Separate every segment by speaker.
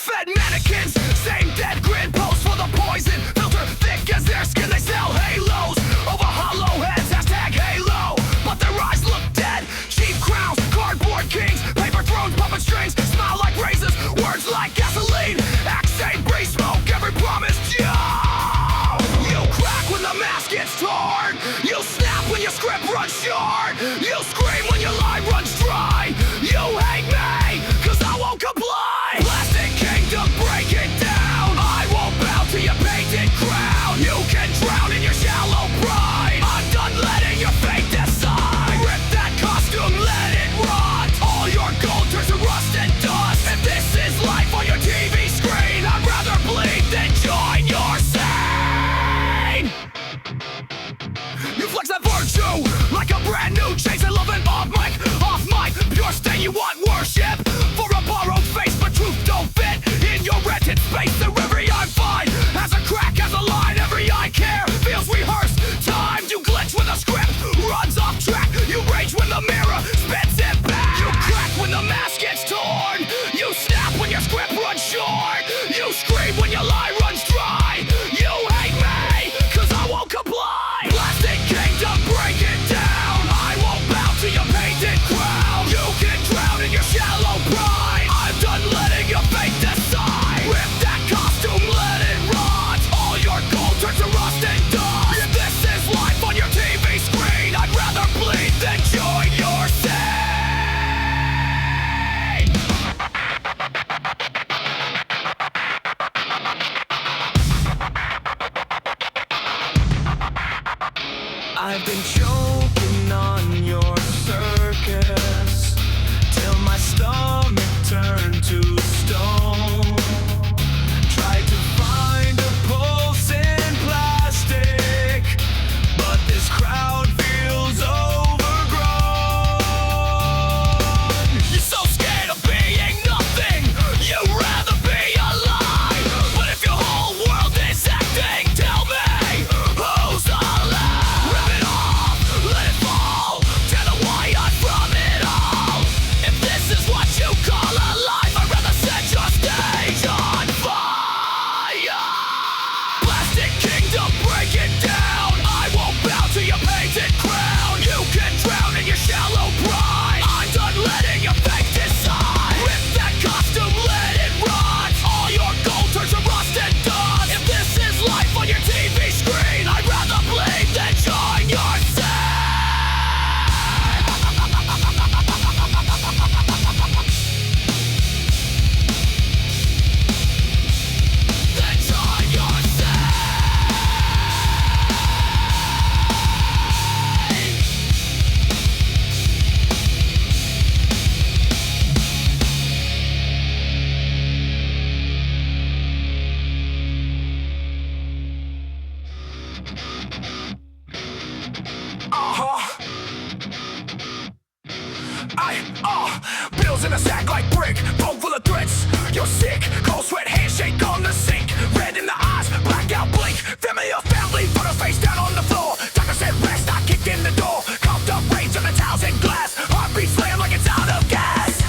Speaker 1: fed mannequins, same dead grin, pose for the poison. Filter thick as their skin, they sell halos over hollow heads, hashtag halo. But their eyes look dead, cheap crowns, cardboard kings, paper thrones, puppet strings, smile like razors, words like gasoline, accent, breeze smoke, every promise, you crack when the mask gets torn, you snap when your script runs short, you scream when your line runs dry, you hate me, cause I won't comply. Plastic kingdom, break it down, I won't bow to your painted crown, you can drown in your shallow pride, I'm done letting your fate decide. Rip that costume, let it rot, all your gold turns to rust and dust. If this is life on your TV screen, I'd rather bleed than join your scene. You flex that virtue like a brand new chase. I love it off mic, pure stain. You want worship for a borrowed face, but truth don't fit in your rented space. The river I'm fine has a crack, has a line. Every eye care feels rehearsed. Time you glitch when the script runs off track. You rage when the mirror spits it back. You crack when the mask gets torn. You snap when your script runs short. You scream when your lie runs dry. You hate me, cause I won't comply. Plastic kingdom, break it down, I won't bow to your painted crown. You can drown in your shallow pride, I'm done letting your fate decide. Rip that costume, let it rot, all your gold turns to rust and dust. If this is life on your TV screen, I'd rather bleed than join your scene. I've been choking on your circus till my stomach turned to stone. Tried to find a pulse in plastic, but this crowd feels overgrown. You're so scared of being nothing, you'd rather be alive. But if your whole world is acting, tell me who's alive? Rip it off, let it fall, tear the wire from it all. If this is what you call a life, I'd rather set your stage on fire. Plastic kingdom, break it down, I won't bow to your painted crown. You can drown in your shallow pride, I'm done letting your fate decide. Rip that costume, let it rot, all your gold turns to rust and dust. If this is life on your TV screen, I'd rather bleed than join your scene. Then join your scene. Bills in a sack like brick, bone full of threats. You're sick, cold sweat, handshake on the sink. Red in the eyes, blackout blink. Familiar family, photos face down on the floor. Doctor said rest, I kicked in the door. Coughed up rage on the towels and glass. Heartbeat slam like it's out of gas.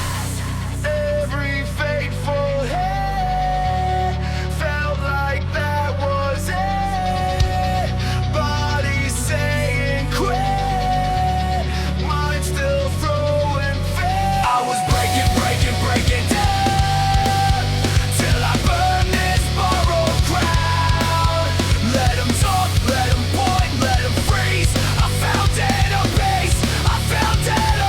Speaker 1: Every fateful hit felt like that was it. Body saying quit, mind still throwing fit. I was breaking down till I burn this borrowed crown. Let 'em talk, let 'em point, let 'em freeze. I found it a base, I found it a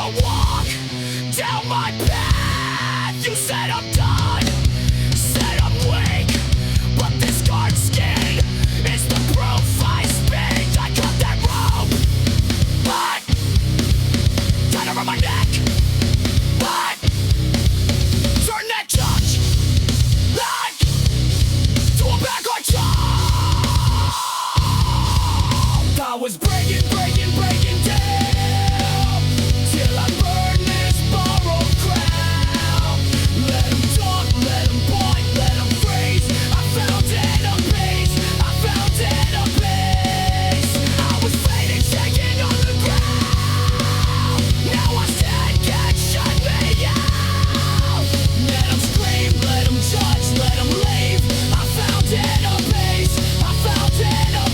Speaker 1: don't walk down my path. You said I'm done, said I'm weak, but this scarred skin is the proof I speak. I cut that rope, but tied around my neck, but turn that touch back to a bag like chalk. I was breaking down till I burned this borrowed crown. Let 'em talk, let 'em point, let 'em freeze. I found enemies, I found enemies. I was fading, shaking on the ground. Now I said, can't shut me out. Let 'em scream, let 'em judge, let 'em leave. I found enemies, I found enemies.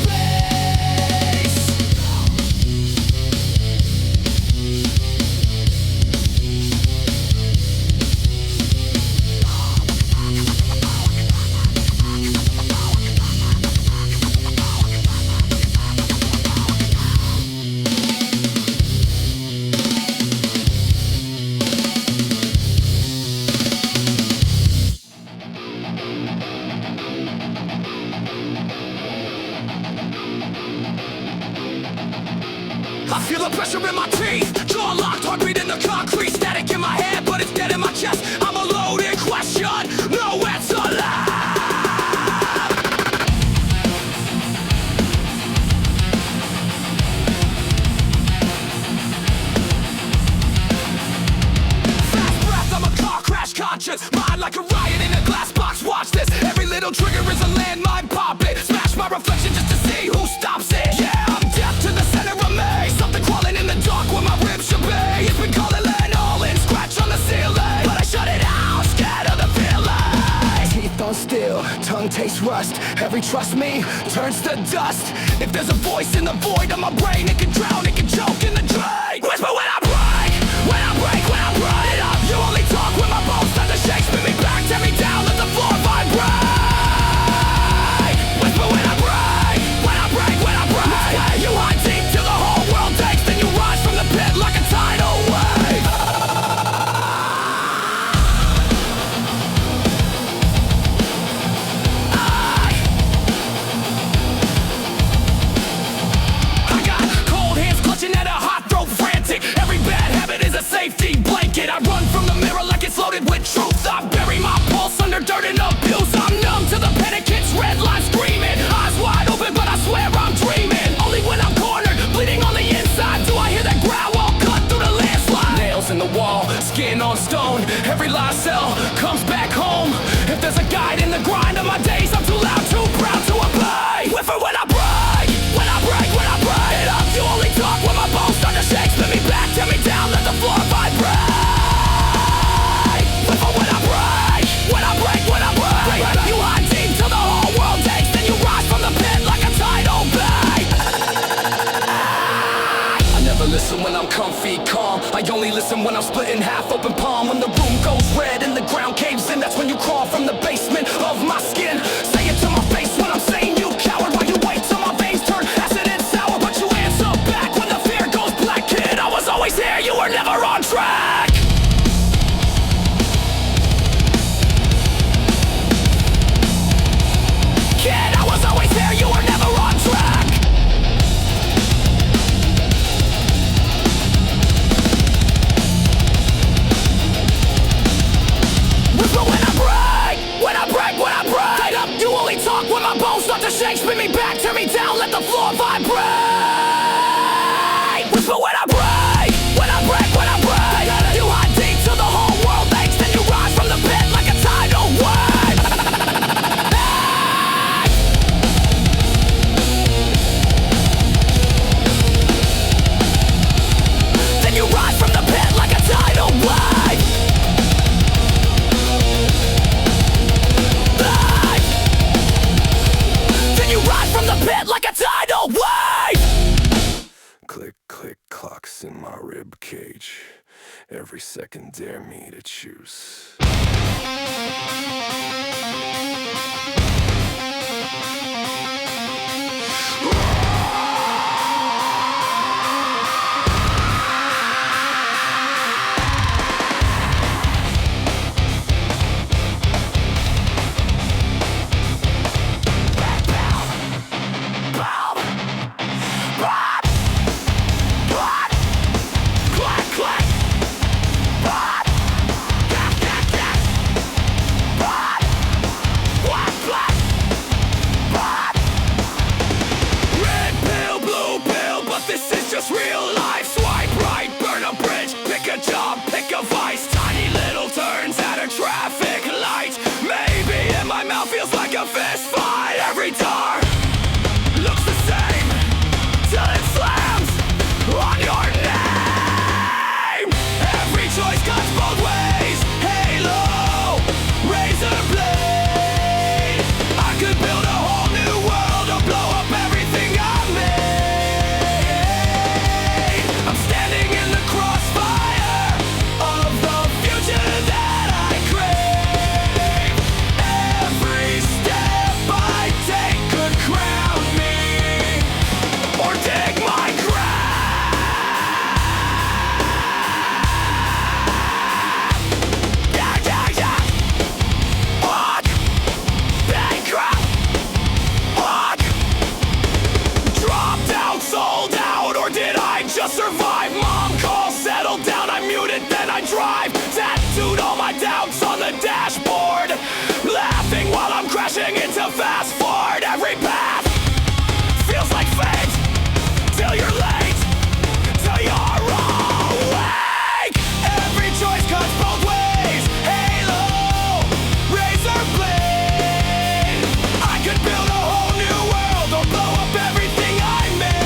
Speaker 1: I feel the pressure in my teeth, jaw locked, heartbeat in the concrete, static in my head, but it's dead in my chest. I'm a loaded question, no answer left. Fast breath, I'm a car crash conscious, mind like a riot in a glass box. Watch this, every little trigger is a landmine. Pop it, smash my reflection just to see who stops it. Yeah, I'm deaf to the center of me. Something crawling in the dark where my ribs should be. It's been calling Linoleum, scratch on the ceiling, but I shut it out, scared of the feeling. Teeth on steel, tongue tastes rust. Every trust me turns to dust. If there's a voice in the void of my brain, it can drown, it can choke in the drain. Whisper when I break, when I break, when I break it up. You only talk when my bones start to shake. Spin me back, tear me down, let the floor vibrate. Whisper when I break, when I break, when I break. You hide deep till the whole world takes, then you rise from the pit like a tidal wave. I got cold hands clutching at a hot throat, frantic. Every bad habit is a safety blanket. I run from the mirror like it's loaded with truth. I bury my pulse under dirt and abuse. I'm numb to the panic hits, red line screaming. Eyes wide open, but I swear I'm dreaming. Only when I'm cornered, bleeding on the inside, do I hear that growl wall cut through the landslide. Nails in the wall, skin on stone. Every last cell comes back home. If there's a guide in the grind of my days, I'm too loud, too proud to obey. Whiffer when I break, when I break, when I break it up. You only talk when my bones start to shake. Spin me back, tear me down, let the floor vibrate. Whiffer when I break, when I break, when I break. You hide deep till the whole world takes, then you rise from the pit like a tidal bay. I never listen when I'm comfy, calm. I only listen when I'm split in half, open palm. When the room goes red and the ground caves in, that's when you crawl from the basement of my skin. Say it to my face when I'm saying you coward, while you wait till my veins turn acid and sour. But you answer back when the fear goes black. Kid, I was always here, you were never on track. Kid, I was always here, you were never on track. Whisper when I break, when I break, when I break. You only talk when my bones start to shake. Spin me back, tear me down, let the floor vibrate. Whisper when I break, when I break, when I break. You hide deep till the whole world aches, then you rise from the pit like a tidal wave. Then you rise from the pit like a tidal wave. Then you rise from the pit like a tidal wave. Click, click, clocks in my rib cage. Every second dare me to choose. I drive, tattooed all my doubts on the dashboard, laughing while I'm crashing into fast forward. Every path feels like fate, till you're late, till you're awake. Every choice cuts both ways, halo, razor blade. I could build a whole new world or blow up everything I made.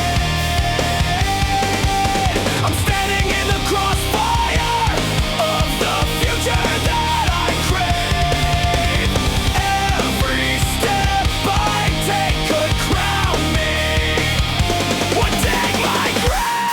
Speaker 1: I'm standing in the crossfire of the future that I crave. Every step I take could crown me, would take my grave.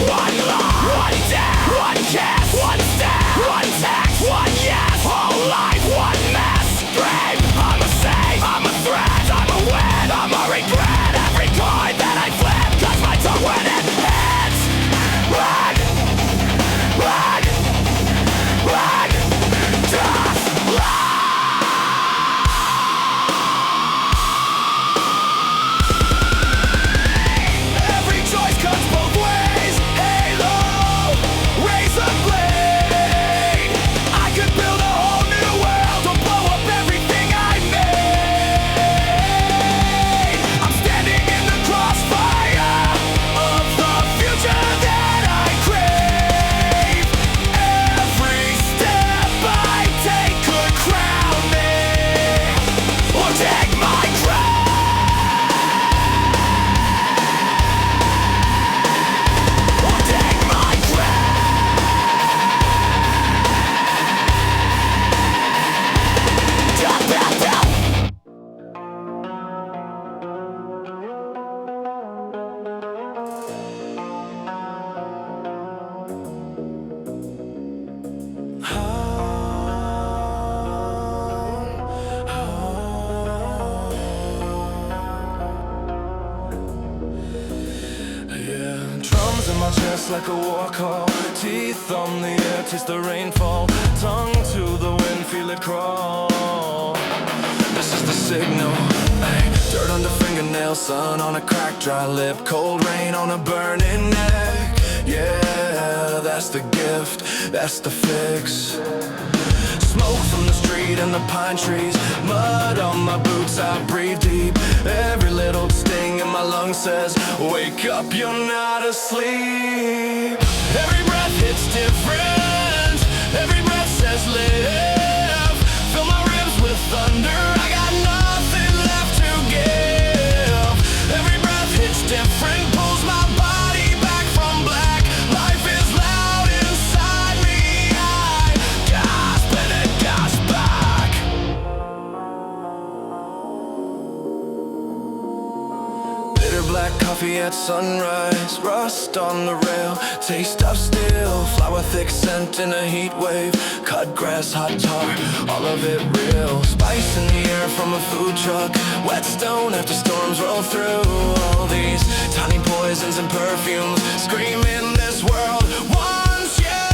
Speaker 1: One love, one death, one kiss, one step, one text, one yes. Whole life, one mess. Dream, I'm a save, I'm a threat, I'm a win, I'm a regret. Every coin that I flip, cuts my tongue when it hits. Run, run, run, just run. Every choice cuts both ways, halo, razor blade. I could build a whole new world or blow up everything I made. I'm standing in the crossfire of the future that I crave. Every step I take could crown me, or take my crown. Or take my
Speaker 2: Yeah, drums in my chest like a war call. Teeth on the air, taste the rainfall. Tongue to the wind, feel it crawl. This is the signal, ay. Dirt under fingernails, sun on a cracked dry lip. Cold rain on a burning neck. Yeah, that's the gift, that's the fix. Smoke from the street and the pine trees. Mud on my boots, I breathe deep. Every little sting in my lungs says, wake up, you're not asleep. Every breath hits different. Every breath says live. Fill my ribs with thunder, I got nothing left to give. Every breath hits different, pulls my body back from black. Life is loud inside me, I gasp and it gasp back. Bitter black coffee at sunrise, rust on the rail, taste of steel, flower thick scent in a heat wave, cut grass, hot tar, all of it real. Spice in the air from a food truck, wet stone after storms roll through. All these tiny poisons and perfumes scream in this world wants you.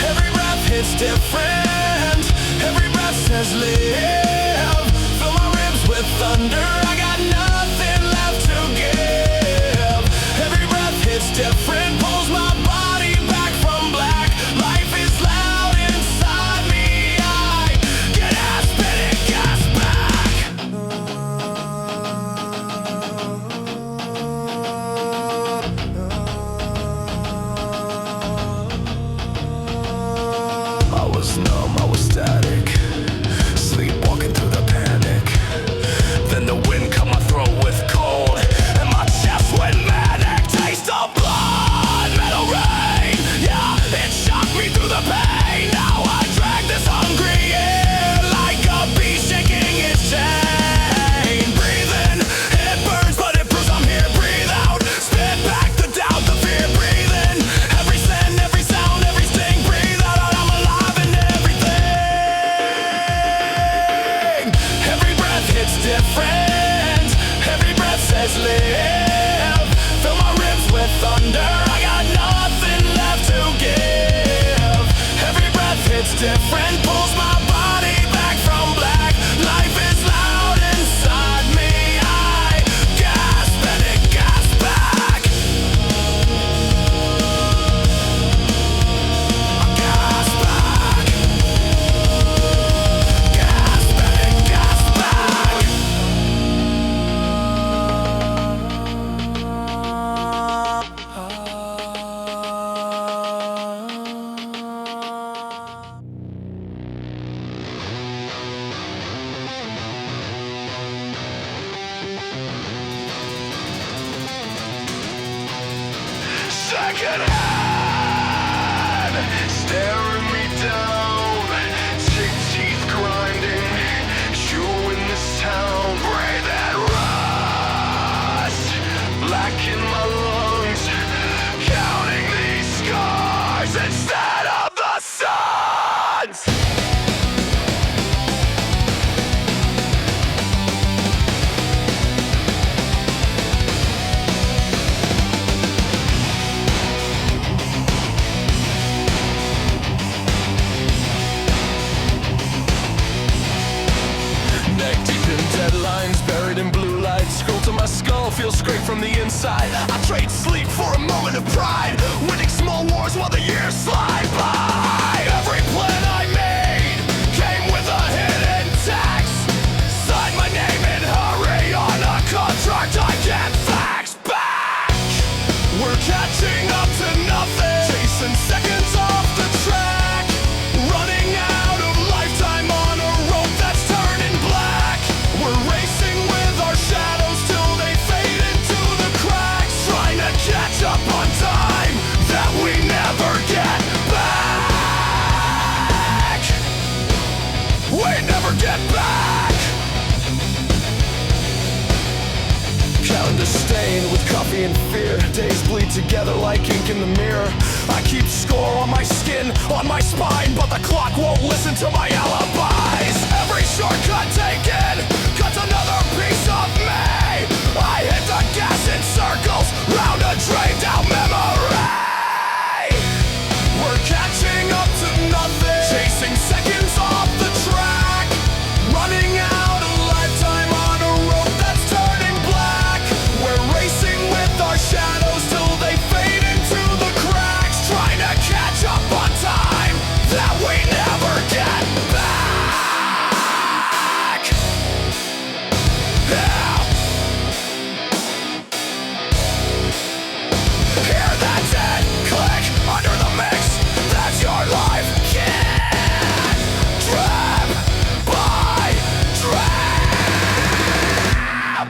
Speaker 2: Every breath hits different. Every breath says live. Fill my ribs with thunder, I got nothing left to give. Every breath hits different, pulls my body back from black. Life is loud inside me, I get ass and it gas back. I was numb, I was static. secondhand, staring me down, sick teeth grinding, chewing this town, breathing rust, black in my lungs, counting these scars instead of the suns. Deadlines buried in blue light, scroll to my skull, feels straight from the inside. I trade sleep for a moment of pride, winning small wars while the years slide by. Every plan I made came with a hidden tax. Sign my name in hurry on a contract I can't fax back. We're catching up to nothing, chasing seconds off the track, running out of lifetime on a rope that's turning black. We're racing with our shadows till they fade into the cracks, trying to catch up on time that we never get back. We never get back. Calendar stained with coffee and fear, days bleed together like ink in the mirror. I keep score on my skin, on my spine, but the clock won't listen to my alibis. Every shortcut taken cuts another piece of me. I hit the gas in circles, round a drained out memory. We're catching up to nothing, chasing seconds off the track, running out of lifetime on a rope that's turning black. We're racing with our shadows till they fade into the cracks, trying to catch up on time that we never get back. Yeah. Hear that dead click under the mix. That's your life. Can't trap by trap.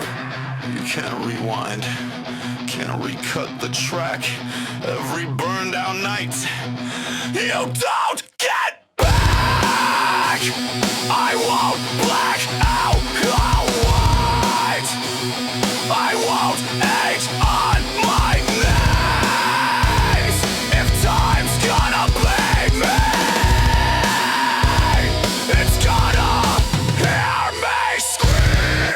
Speaker 2: You can't rewind, can't recut the track. Every burned out night, you don't get back. I won't black out, I'll white. I won't age on my knees. If time's gonna blame me, it's gonna hear me scream.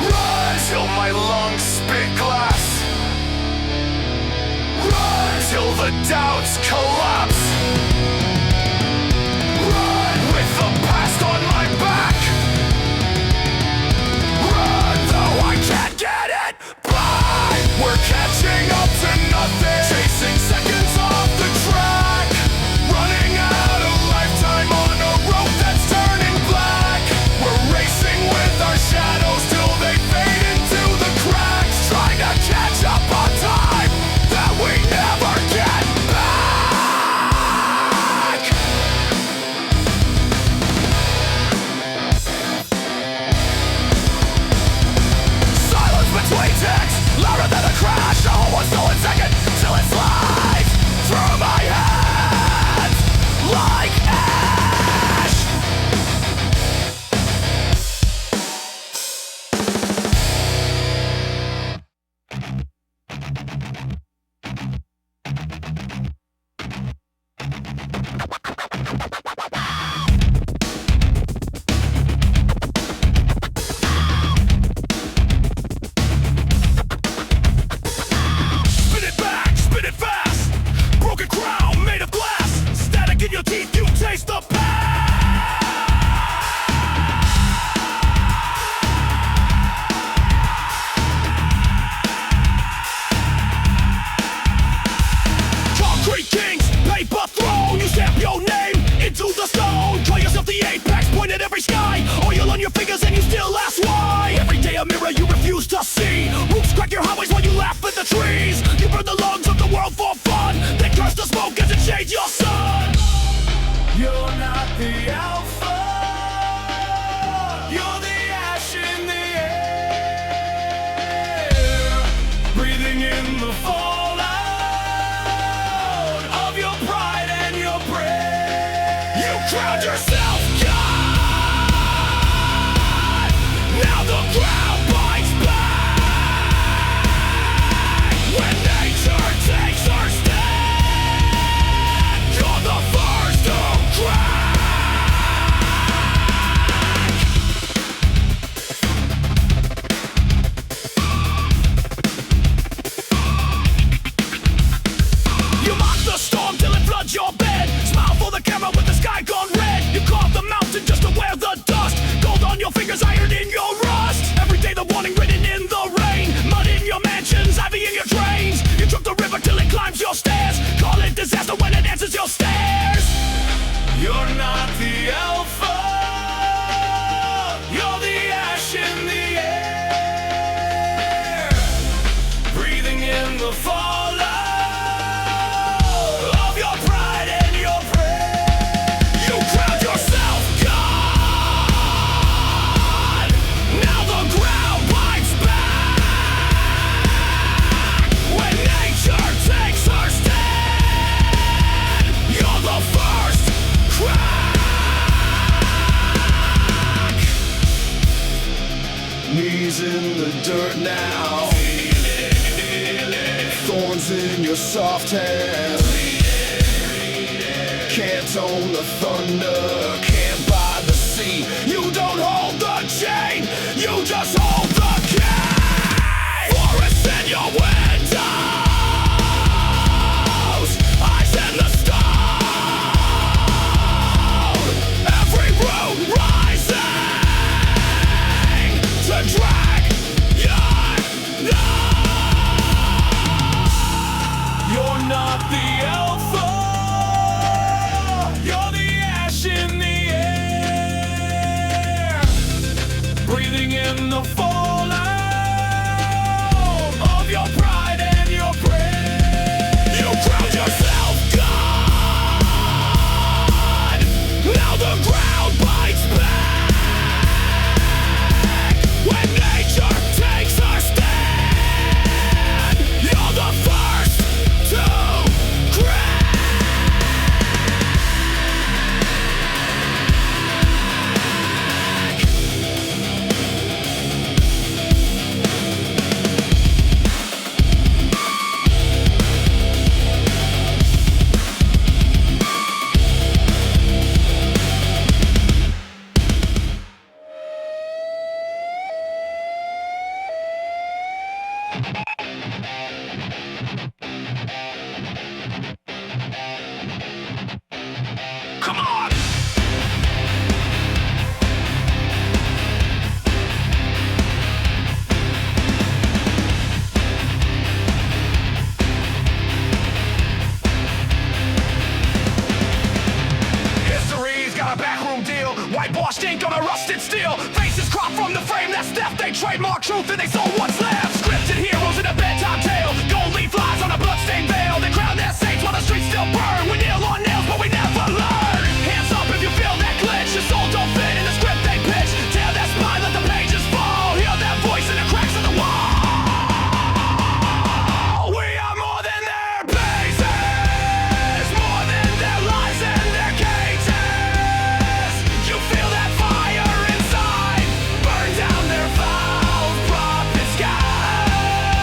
Speaker 2: Run till my lungs spit glass. the alpha. You're the ash in the air, breathing in the fallout of your pride and your prayer.
Speaker 1: You crowned yourself God. Now the crowd bites back. When nature takes her stand, you're the first to crack. You mock the storm till it floods your bed. Smile for the camera with the sky gone red. You carve the mountain just to wear the dust. Gold on your fingers, iron in your rust. Every day the warning written in the rain. Mud in your mansions, ivy in your drains. You took the river till it climbs your stairs. Call it disaster when it answers your stares.
Speaker 2: You're not the alpha. You're the ash in the air, breathing in the fallout of your pride and your prayer.
Speaker 1: You crowned yourself God. Now the ground bites back. When nature takes her stand, you're the first crack.
Speaker 2: Knees in the dirt now, thorns in your soft hands. Can't own the thunder, can't buy the sea.
Speaker 1: You don't hold the chain, you just hold the key. Forests in your windows, eyes in the stone. Every root rising to drag your nose.
Speaker 2: You're not the alpha. You're the ash in the air, breathing in the fallout of your pride and your prayer.
Speaker 1: You crowned yourself God. Now the ground bites back. When nature takes her stand, you're the first to crack. Come on! History's got a backroom deal. Whitewashed ink on a rusted steel. Faces cropped from the frame that's theft. They trademark truth and they sold what's left. Scripted heroes in a bedtime tale. Gold leaf flies on a bloodstained veil. They crown their saints while the streets still burn. We kneel on nails but we never learn. Hands up if you feel that glitch. Your soul don't fit in the script they pitch. Tear that spine, let the pages fall. Hear that voice in the cracks of the wall. We are more than their bases, more than their lies and their cages. You feel that fire inside, burn down their foul prophet skies.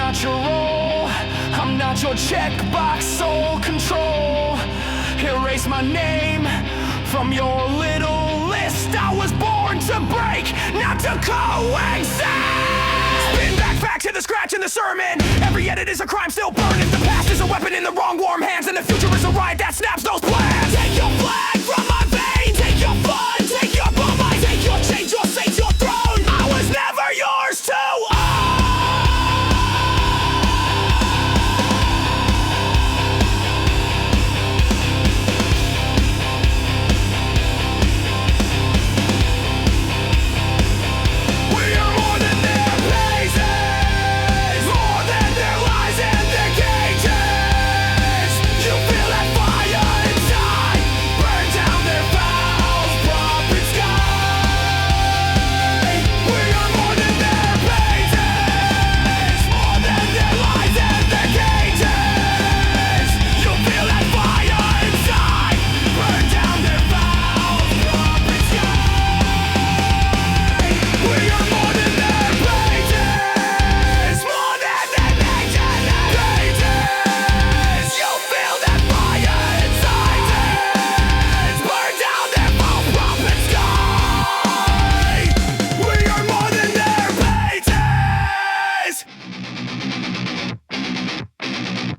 Speaker 2: not your role, I'm not your checkbox soul control. Erase my name from your little list. I was born to break, not to coexist. Spin back facts to the scratch in the sermon. Every edit is a crime still burning. The past is a weapon in the wrong warm hands, and the future is a riot that snaps those plans. Take your flag from my vein, take your blood, take your bomb, I take your chains, your saints, your throne. I was never yours to own.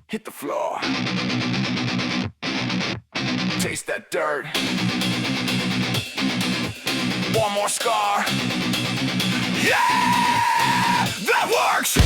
Speaker 2: Hit the floor. Taste that dirt. One more scar. Yeah! That works!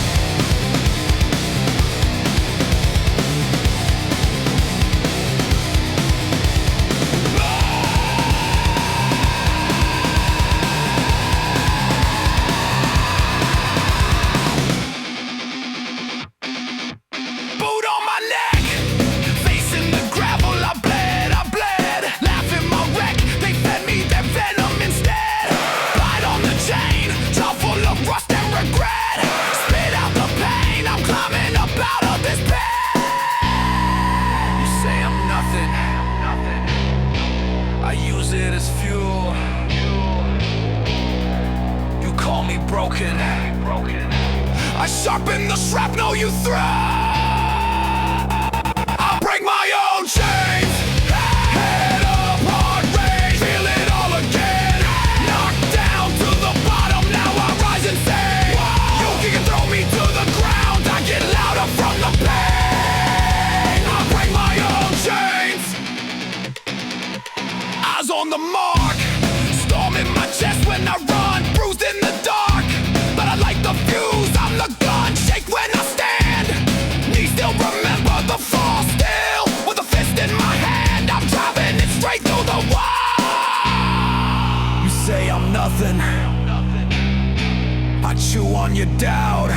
Speaker 2: Broken. I sharpen the shrapnel you throw. I'll break my own chains. Head up, heart rate, feel it all again. Knocked down to the bottom, now I rise and say, you can throw me to the ground, I get louder from the pain. I'll break my own chains. Eyes on the mark, storm in my chest when I run, bruised in the dark. The fuse, I'm the gun, shake when I stand. Knees still remember the fall, still with a fist in my hand. I'm driving it straight through the wall. You say I'm nothing, I chew on your doubt.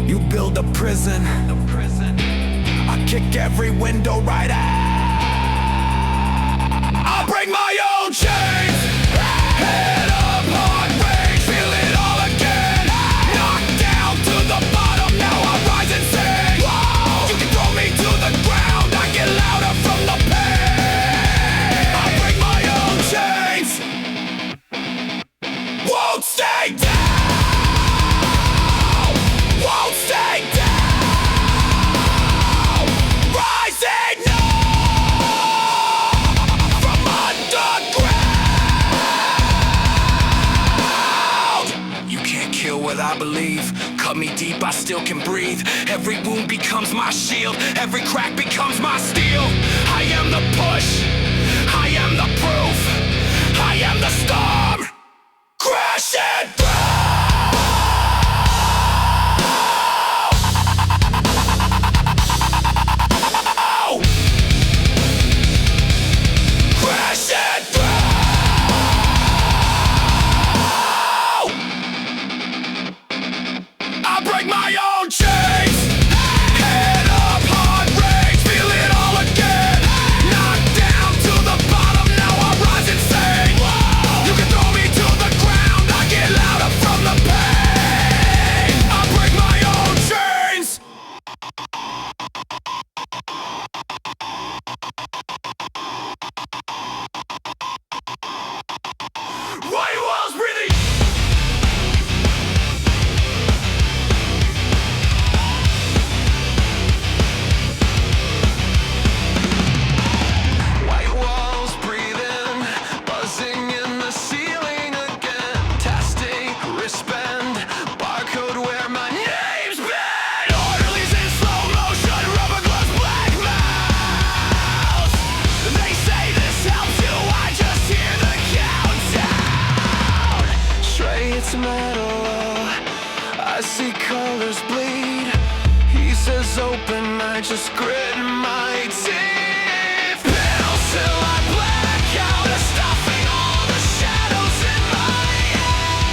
Speaker 2: You build a prison, I kick every window right out. I'll break my own chains. Head up, heart rate, feel it all again. Knocked down to the bottom, now I rise and sing. You can throw me to the ground, I get louder from the pain. I break my own chains. Won't stay down. Won't stay down. Rising up from underground. You can't kill what I believe. Cut me deep, I still can breathe. Every wound becomes my shield. Every crack becomes my steel. I am the push. I am the proof. I am the storm. Crashing through. Crashing through. I break my own chains. Head up, heart rate, feel it all again. Knocked down to the bottom, now I rise and sing. You can throw I see colors bleed. He says open, I just grit my teeth. Pills till I black out, stuffing all the shadows in my head.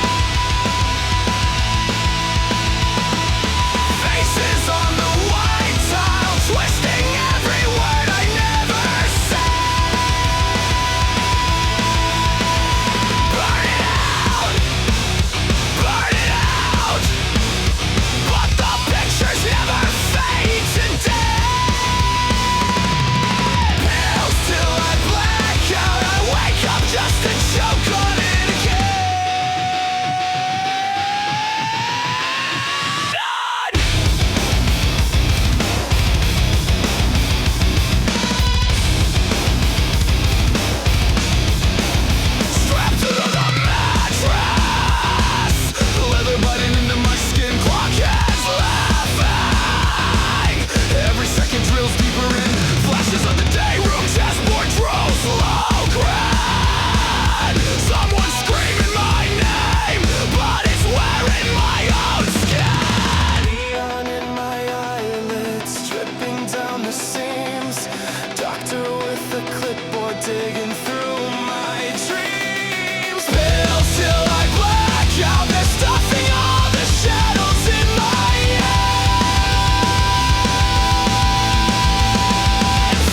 Speaker 2: Faces on the white tile, twisting every word I never said. Burn it out, burn it out. But the pictures never fade to death. Pills till I black out, I wake up just to choke on it again. Strapped to the mattress, leather biting into my skin, clockheads laughing. Every second drills deeper in, flashes of the day room, chessboard trolls, low grade. Someone screaming my name, but it's wearing my own skin. Neon in my eyelids, dripping down the seams. Doctor with a clipboard digging through my dreams. Pills till I black out, they're stuffing all the shadows in my head.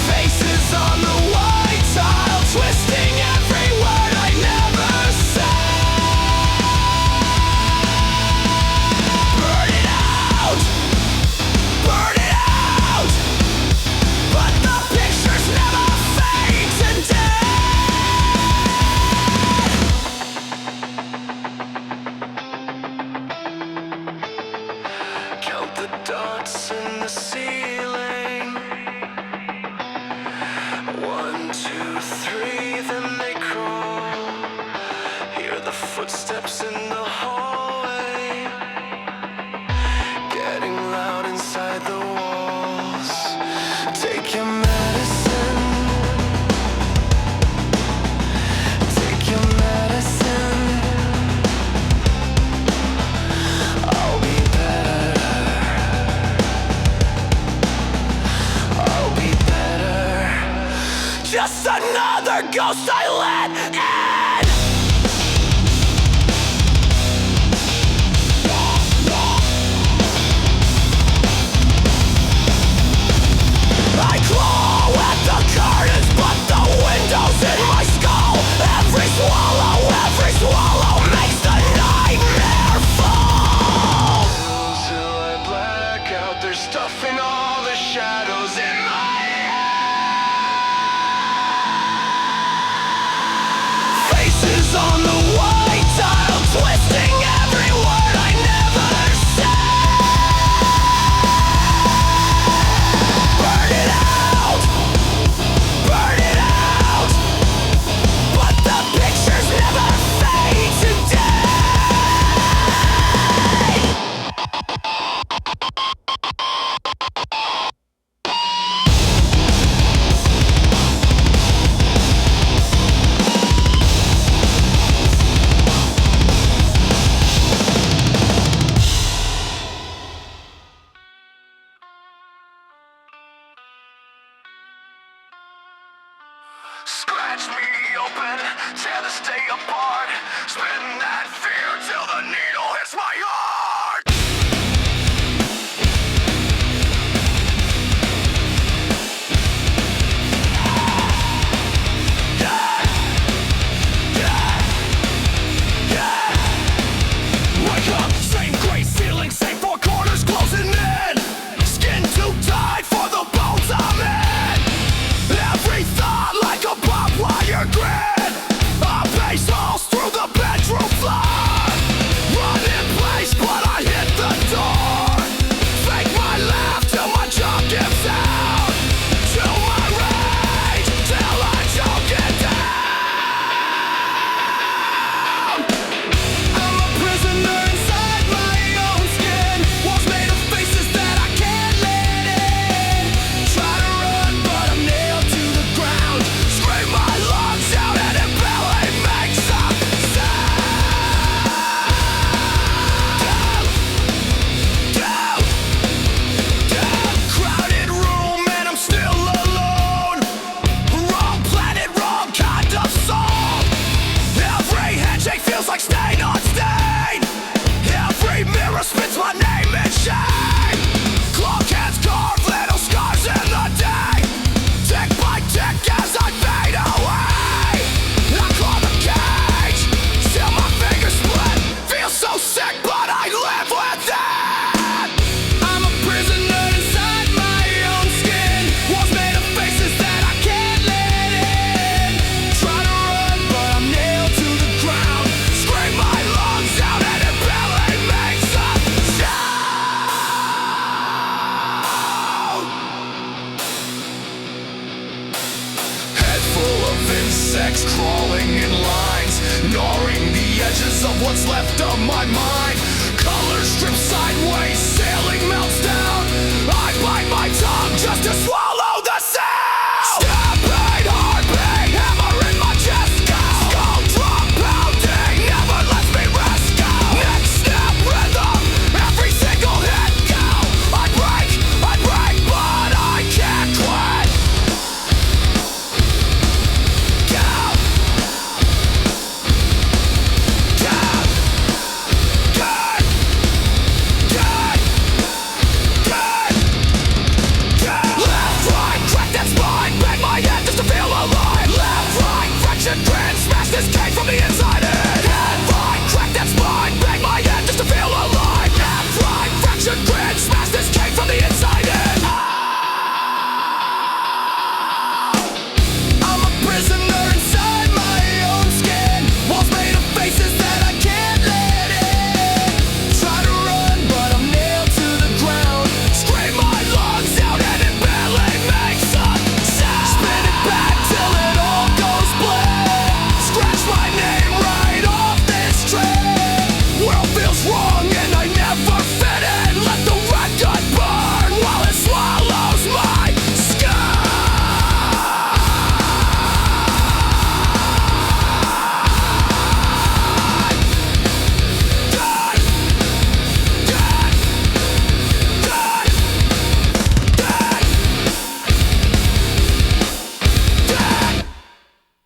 Speaker 2: Faces on the white tile, twisting every word I never said. Burn it out, burn it out. But the pictures never fade to death. Count the dots in the ceiling. 1, 2, 3, then they crawl. Hear the footsteps in the hallway, getting loud inside the walls. Take your medicine, take your medicine. I'll be better, I'll be better. Just another ghost I let in.